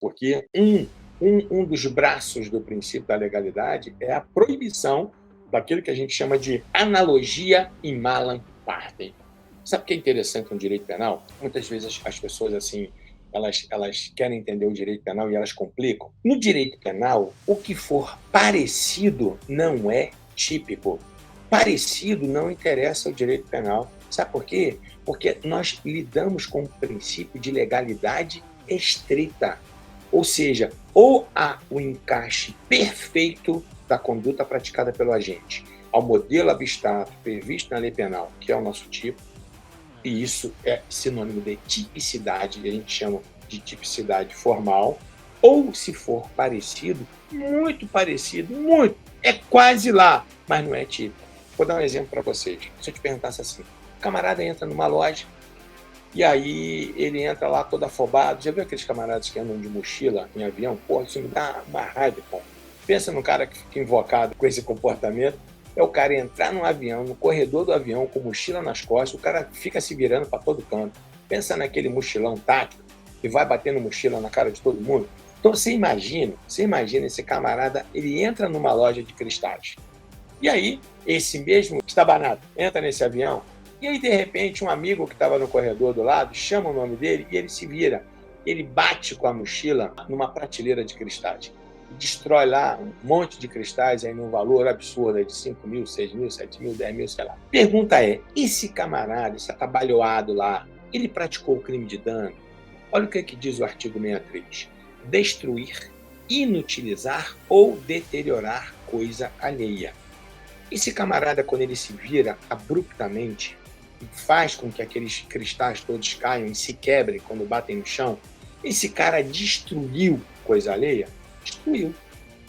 Porque um dos braços do princípio da legalidade é a proibição daquilo que a gente chama de analogia in malam partem. Sabe o que é interessante no direito penal? Muitas vezes as pessoas assim elas querem entender o direito penal e elas complicam. No direito penal, o que for parecido não é típico. Parecido não interessa ao direito penal. Sabe por quê? Porque nós lidamos com o princípio de legalidade estrita. Ou seja, ou há o encaixe perfeito da conduta praticada pelo agente ao modelo abstrato previsto na lei penal, que é o nosso tipo, e isso é sinônimo de tipicidade, a gente chama de tipicidade formal, ou se for parecido, muito parecido, muito, é quase lá, mas não é típico. Vou dar um exemplo para vocês. Se eu te perguntasse assim, o camarada entra numa loja, e aí ele entra lá todo afobado. Já viu aqueles camaradas que andam de mochila em avião? Pô, isso me dá uma raiva, pô. Pensa num cara que fica invocado com esse comportamento. É o cara entrar num avião, no corredor do avião, com mochila nas costas, o cara fica se virando para todo canto. Pensa naquele mochilão tático que vai batendo mochila na cara de todo mundo. Então você imagina esse camarada, ele entra numa loja de cristais. E aí, esse mesmo estabanado entra nesse avião, e aí, de repente, um amigo que estava no corredor do lado chama o nome dele e ele se vira. Ele bate com a mochila numa prateleira de cristais. E destrói lá um monte de cristais aí num valor absurdo aí de 5 mil, 6 mil, 7 mil, 10 mil, sei lá. Pergunta é, esse camarada, esse atabalhoado lá, ele praticou o crime de dano? Olha o que diz o artigo 63. Destruir, inutilizar ou deteriorar coisa alheia. Esse camarada, quando ele se vira abruptamente e faz com que aqueles cristais todos caiam e se quebrem quando batem no chão, esse cara destruiu coisa alheia? Destruiu.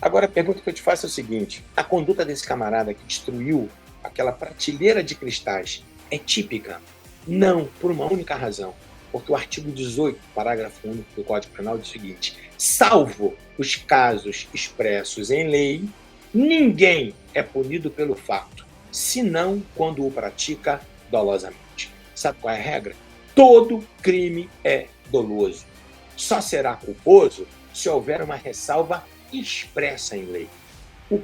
Agora, a pergunta que eu te faço é o seguinte: a conduta desse camarada que destruiu aquela prateleira de cristais é típica? Não, por uma única razão. Porque o artigo 18, parágrafo único do Código Penal diz o seguinte: salvo os casos expressos em lei, ninguém é punido pelo fato, senão quando o pratica dolosamente. Sabe qual é a regra? Todo crime é doloso. Só será culposo se houver uma ressalva expressa em lei.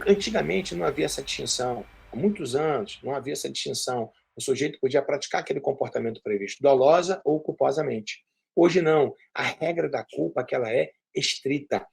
Antigamente não havia essa distinção. Há muitos anos não havia essa distinção. O sujeito podia praticar aquele comportamento previsto dolosa ou culposamente. Hoje não. A regra da culpa que ela é estrita.